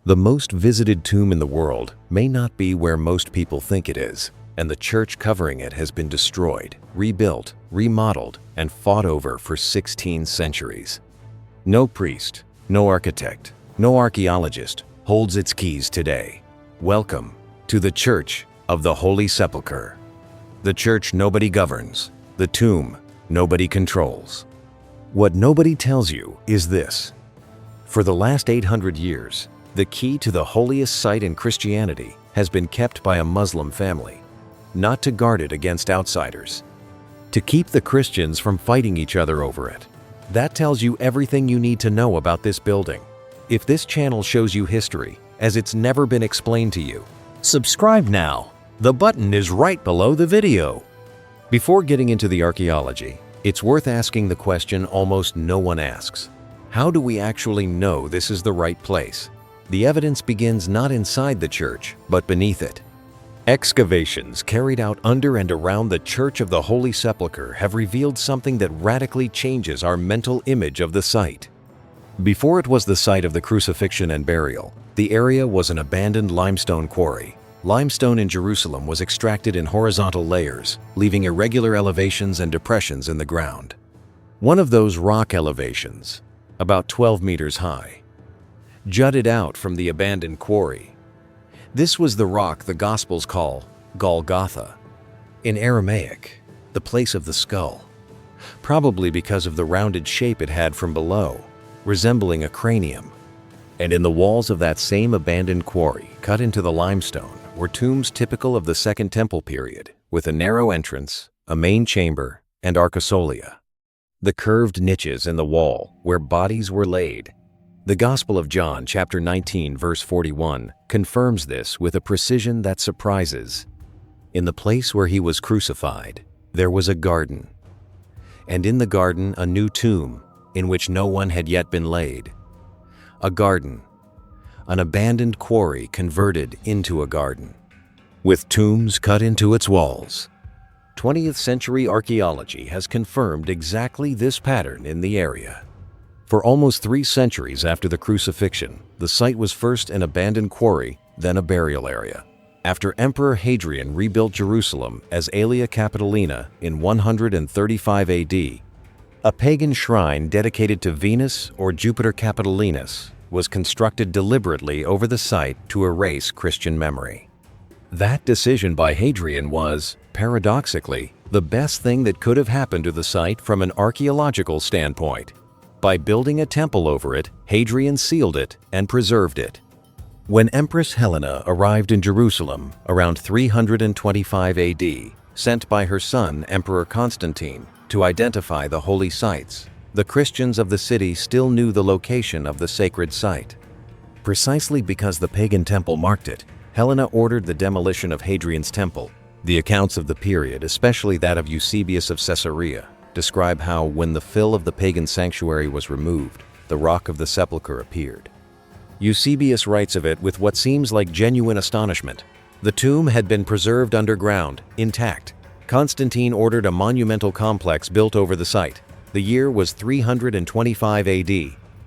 The most visited tomb in the world may not be where most people think it is, and the church covering it has been destroyed, rebuilt, remodeled, and fought over for 16 centuries. No priest, no architect, no archaeologist holds its keys today. Welcome to the Church of the Holy Sepulchre. The church nobody governs, the tomb nobody controls. What nobody tells you is this: for the last 800 years, the key to the holiest site in Christianity has been kept by a Muslim family, not to guard it against outsiders, to keep the Christians from fighting each other over it. That tells you everything you need to know about this building. If this channel shows you history as it's never been explained to you, subscribe now. The button is right below the video. Before getting into the archaeology, it's worth asking the question almost no one asks. How do we actually know this is the right place? The evidence begins not inside the church, but beneath it. Excavations carried out under and around the Church of the Holy Sepulchre have revealed something that radically changes our mental image of the site. Before it was the site of the crucifixion and burial, the area was an abandoned limestone quarry. Limestone in Jerusalem was extracted in horizontal layers, leaving irregular elevations and depressions in the ground. One of those rock elevations, about 12 meters high, jutted out from the abandoned quarry. This was the rock the Gospels call Golgotha, in Aramaic, the place of the skull, probably because of the rounded shape it had from below, resembling a cranium. And in the walls of that same abandoned quarry, cut into the limestone, were tombs typical of the Second Temple period, with a narrow entrance, a main chamber, and arcosolia. The curved niches in the wall where bodies were laid. The Gospel of John, chapter 19, verse 41, confirms this with a precision that surprises. In the place where he was crucified, there was a garden, and in the garden a new tomb, in which no one had yet been laid. A garden, an abandoned quarry converted into a garden, with tombs cut into its walls. 20th century archaeology has confirmed exactly this pattern in the area. For almost 3 centuries after the crucifixion, the site was first an abandoned quarry, then a burial area. After Emperor Hadrian rebuilt Jerusalem as Aelia Capitolina in 135 AD, a pagan shrine dedicated to Venus or Jupiter Capitolinus was constructed deliberately over the site to erase Christian memory. That decision by Hadrian was, paradoxically, the best thing that could have happened to the site from an archaeological standpoint. By building a temple over it, Hadrian sealed it and preserved it. When Empress Helena arrived in Jerusalem around 325 AD, sent by her son Emperor Constantine to identify the holy sites, the Christians of the city still knew the location of the sacred site. Precisely because the pagan temple marked it, Helena ordered the demolition of Hadrian's temple. The accounts of the period, especially that of Eusebius of Caesarea, describe how, when the fill of the pagan sanctuary was removed, the rock of the sepulchre appeared. Eusebius writes of it with what seems like genuine astonishment. The tomb had been preserved underground, intact. Constantine ordered a monumental complex built over the site. The year was 325 AD.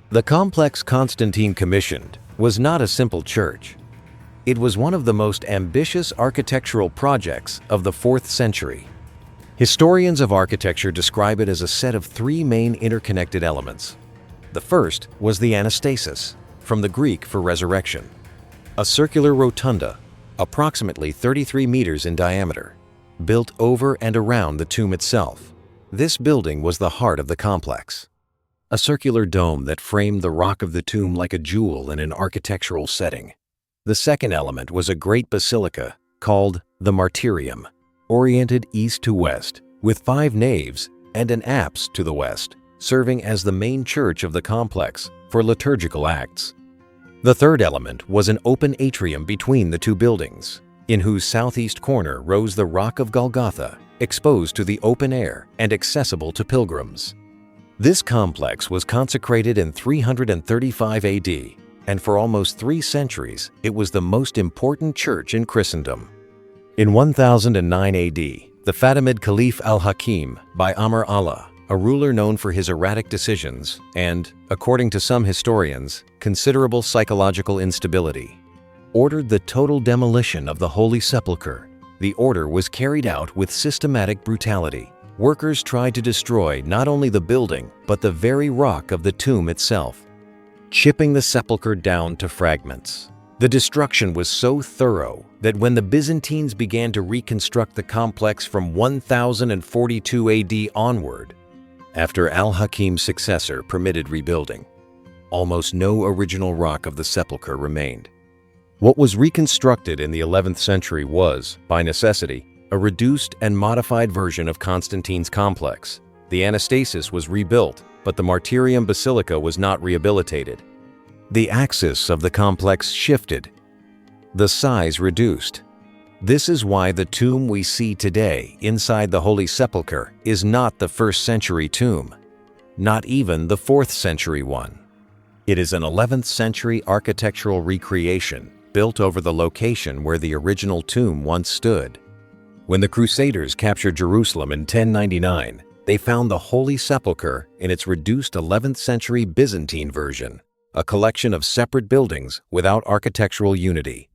The complex Constantine commissioned was not a simple church. It was one of the most ambitious architectural projects of the 4th century. Historians of architecture describe it as a set of 3 main interconnected elements. The first was the anastasis, from the Greek for resurrection, a circular rotunda, approximately 33 meters in diameter, built over and around the tomb itself. This building was the heart of the complex, a circular dome that framed the rock of the tomb like a jewel in an architectural setting. The second element was a great basilica called the martyrium, oriented east to west, with 5 naves and an apse to the west, serving as the main church of the complex for liturgical acts. The third element was an open atrium between the 2 buildings, in whose southeast corner rose the rock of Golgotha, exposed to the open air and accessible to pilgrims. This complex was consecrated in 335 AD, and for almost 3 centuries, it was the most important church in Christendom. In 1009 AD, the Fatimid Caliph al-Hakim by Amr Allah a ruler known for his erratic decisions and, according to some historians, considerable psychological instability, ordered the total demolition of the Holy Sepulchre. The order was carried out with systematic brutality. Workers tried to destroy not only the building, but the very rock of the tomb itself, chipping the sepulchre down to fragments. The destruction was so thorough that when the Byzantines began to reconstruct the complex from 1042 AD onward, after Al-Hakim's successor permitted rebuilding, almost no original rock of the sepulchre remained. What was reconstructed in the 11th century was, by necessity, a reduced and modified version of Constantine's complex. The Anastasis was rebuilt, but the Martyrium Basilica was not rehabilitated. The axis of the complex shifted, the size reduced. This is why the tomb we see today inside the Holy Sepulchre is not the 1st century tomb, not even the 4th century one. It is an 11th century architectural recreation built over the location where the original tomb once stood. When the Crusaders captured Jerusalem in 1099, they found the Holy Sepulchre in its reduced 11th century Byzantine version, a collection of separate buildings without architectural unity.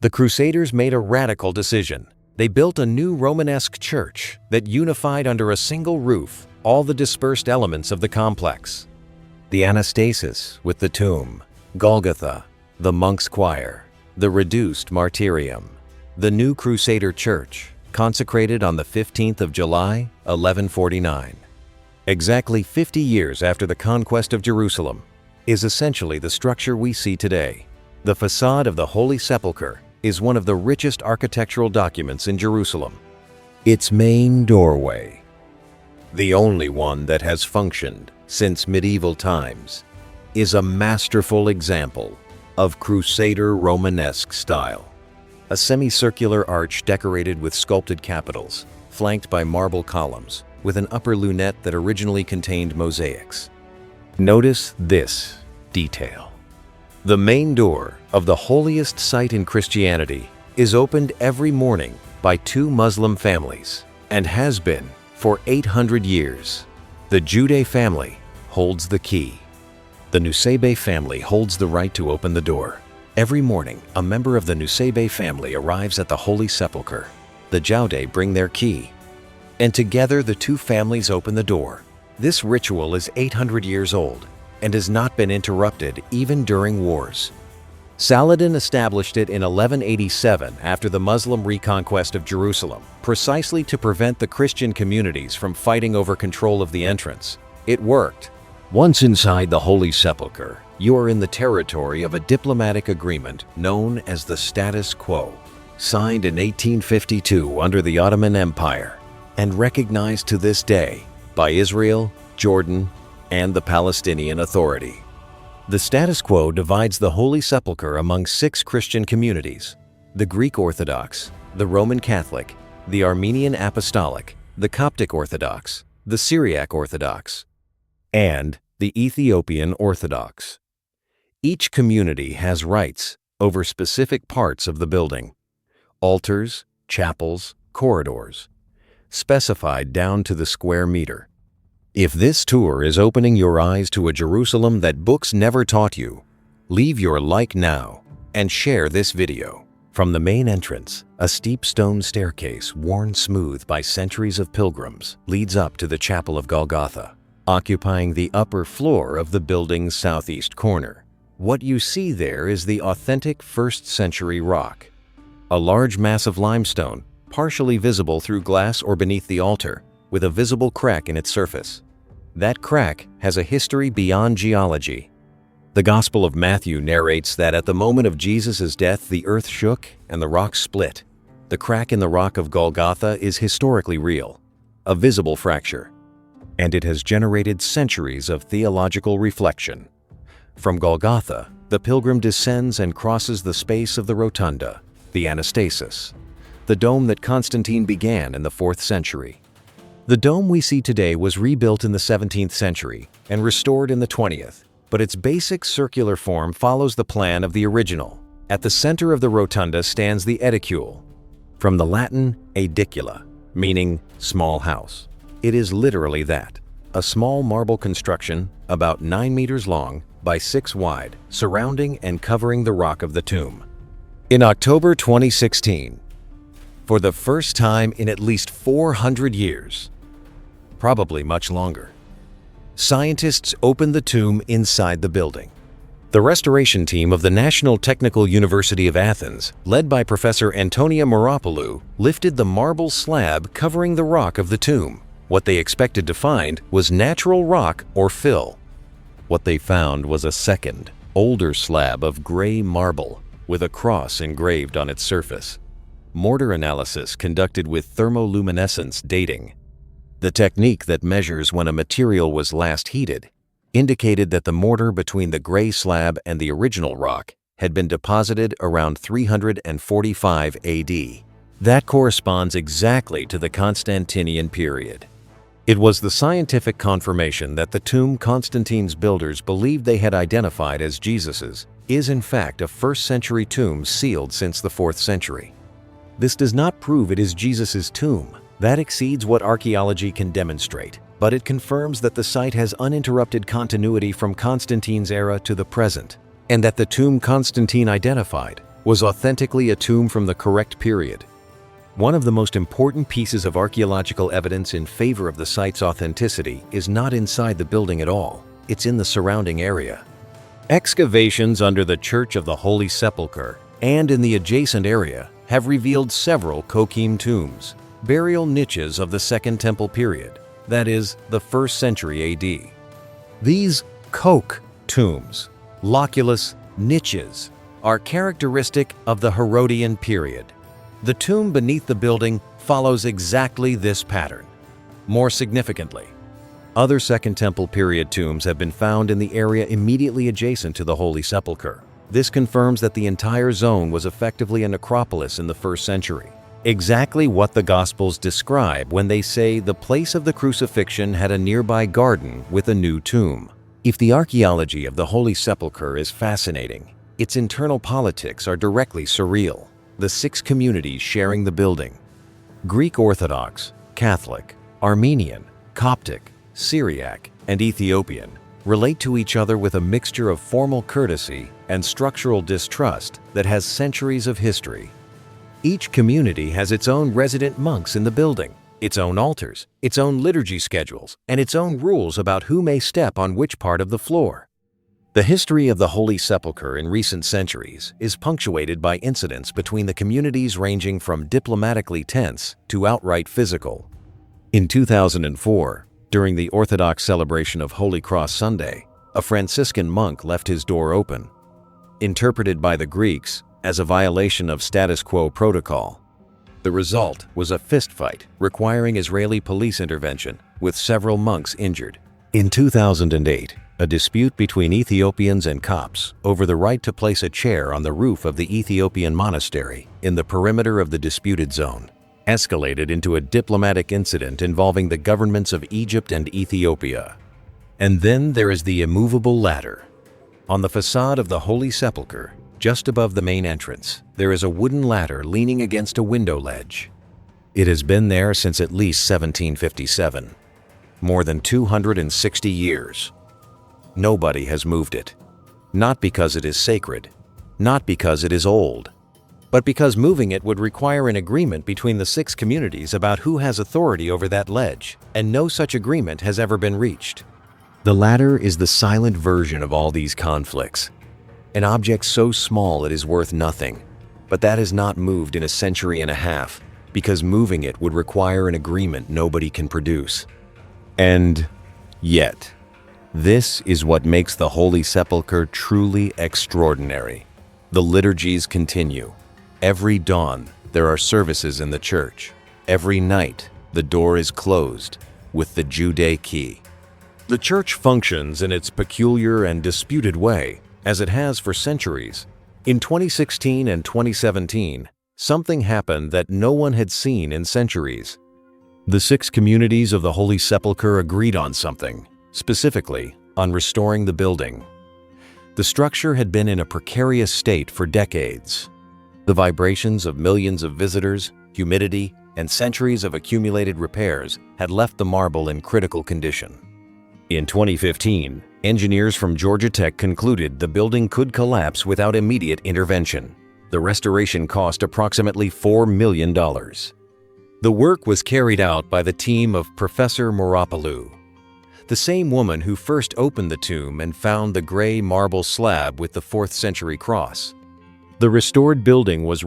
The Crusaders made a radical decision. They built a new Romanesque church that unified under a single roof all the dispersed elements of the complex. The Anastasis with the tomb, Golgotha, the monks' choir, the reduced martyrium, the new Crusader church, consecrated on the 15th of July, 1149. Exactly 50 years after the conquest of Jerusalem, is essentially the structure we see today. The facade of the Holy Sepulchre is one of the richest architectural documents in Jerusalem. Its main doorway, the only one that has functioned since medieval times, is a masterful example of Crusader Romanesque style. A semicircular arch decorated with sculpted capitals, flanked by marble columns, with an upper lunette that originally contained mosaics. Notice this detail. The main door of the holiest site in Christianity is opened every morning by 2 Muslim families and has been for 800 years. The Jude family holds the key. The Nusaybe family holds the right to open the door. Every morning, a member of the Nusaybe family arrives at the Holy Sepulchre. The Jaude bring their key, and together the 2 families open the door. This ritual is 800 years old and has not been interrupted even during wars. Saladin established it in 1187 after the Muslim reconquest of Jerusalem, precisely to prevent the Christian communities from fighting over control of the entrance. It worked. Once inside the Holy Sepulchre, you are in the territory of a diplomatic agreement known as the status quo, signed in 1852 under the Ottoman Empire and recognized to this day by Israel, Jordan, and the Palestinian Authority. The status quo divides the Holy Sepulchre among 6 Christian communities: the Greek Orthodox, the Roman Catholic, the Armenian Apostolic, the Coptic Orthodox, the Syriac Orthodox, and the Ethiopian Orthodox. Each community has rights over specific parts of the building: altars, chapels, corridors, specified down to the square meter. If this tour is opening your eyes to a Jerusalem that books never taught you, leave your like now and share this video. From the main entrance, a steep stone staircase worn smooth by centuries of pilgrims leads up to the Chapel of Golgotha, occupying the upper floor of the building's southeast corner. What you see there is the authentic 1st century rock, a large mass of limestone, partially visible through glass or beneath the altar, with a visible crack in its surface. That crack has a history beyond geology. The Gospel of Matthew narrates that at the moment of Jesus' death, the earth shook and the rock split. The crack in the rock of Golgotha is historically real, a visible fracture, and it has generated centuries of theological reflection. From Golgotha, the pilgrim descends and crosses the space of the rotunda, the Anastasis, the dome that Constantine began in the 4th century. The dome we see today was rebuilt in the 17th century and restored in the 20th, but its basic circular form follows the plan of the original. At the center of the rotunda stands the Edicule, from the Latin edicula, meaning small house. It is literally that. a small marble construction about 9 meters long by 6 wide, surrounding and covering the rock of the tomb. In October 2016, for the first time in at least 400 years, probably much longer, scientists opened the tomb inside the building. The restoration team of the National Technical University of Athens, led by Professor Antonia Moropoulou, lifted the marble slab covering the rock of the tomb. What they expected to find was natural rock or fill. What they found was a second, older slab of gray marble with a cross engraved on its surface. Mortar analysis conducted with thermoluminescence dating, the technique that measures when a material was last heated, indicated that the mortar between the gray slab and the original rock had been deposited around 345 AD. That corresponds exactly to the Constantinian period. It was the scientific confirmation that the tomb Constantine's builders believed they had identified as Jesus's is in fact a 1st century tomb sealed since the 4th century. This does not prove it is Jesus's tomb. That exceeds what archaeology can demonstrate, but it confirms that the site has uninterrupted continuity from Constantine's era to the present, and that the tomb Constantine identified was authentically a tomb from the correct period. One of the most important pieces of archaeological evidence in favor of the site's authenticity is not inside the building at all, it's in the surrounding area. Excavations under the Church of the Holy Sepulchre and in the adjacent area have revealed several coquim tombs, burial niches of the Second Temple period, that is, the 1st century AD. These coque tombs, loculus niches, are characteristic of the Herodian period. The tomb beneath the building follows exactly this pattern. More significantly, other Second Temple period tombs have been found in the area immediately adjacent to the Holy Sepulchre. This confirms that the entire zone was effectively a necropolis in the 1st century. Exactly what the Gospels describe when they say the place of the crucifixion had a nearby garden with a new tomb. If the archaeology of the Holy Sepulchre is fascinating, its internal politics are directly surreal. The 6 communities sharing the building, Greek Orthodox, Catholic, Armenian, Coptic, Syriac, and Ethiopian, relate to each other with a mixture of formal courtesy and structural distrust that has centuries of history. Each community has its own resident monks in the building, its own altars, its own liturgy schedules, and its own rules about who may step on which part of the floor. The history of the Holy Sepulchre in recent centuries is punctuated by incidents between the communities ranging from diplomatically tense to outright physical. In 2004, during the Orthodox celebration of Holy Cross Sunday, a Franciscan monk left his door open, interpreted by the Greeks as a violation of status quo protocol. The result was a fistfight requiring Israeli police intervention, with several monks injured. In 2008, a dispute between Ethiopians and Copts over the right to place a chair on the roof of the Ethiopian monastery in the perimeter of the disputed zone escalated into a diplomatic incident involving the governments of Egypt and Ethiopia. And then there is the immovable ladder. On the facade of the Holy Sepulchre, just above the main entrance, there is a wooden ladder leaning against a window ledge. It has been there since at least 1757, more than 260 years. Nobody has moved it, not because it is sacred, not because it is old, but because moving it would require an agreement between the 6 communities about who has authority over that ledge, and no such agreement has ever been reached. The ladder is the silent version of all these conflicts. An object so small it is worth nothing, but that is not moved in a century and a half, because moving it would require an agreement nobody can produce. And yet, this is what makes the Holy Sepulchre truly extraordinary. The liturgies continue. Every dawn, there are services in the church. Every night, the door is closed with the Jude key. The church functions in its peculiar and disputed way, as it has for centuries. In 2016 and 2017, something happened that no one had seen in centuries. The 6 communities of the Holy Sepulchre agreed on something, specifically on restoring the building. The structure had been in a precarious state for decades. The vibrations of millions of visitors, humidity, and centuries of accumulated repairs had left the marble in critical condition. In 2015, engineers from Georgia Tech concluded the building could collapse without immediate intervention. The restoration cost approximately $4 million. The work was carried out by the team of Professor Moropoulou, the same woman who first opened the tomb and found the gray marble slab with the 4th century cross. The restored building was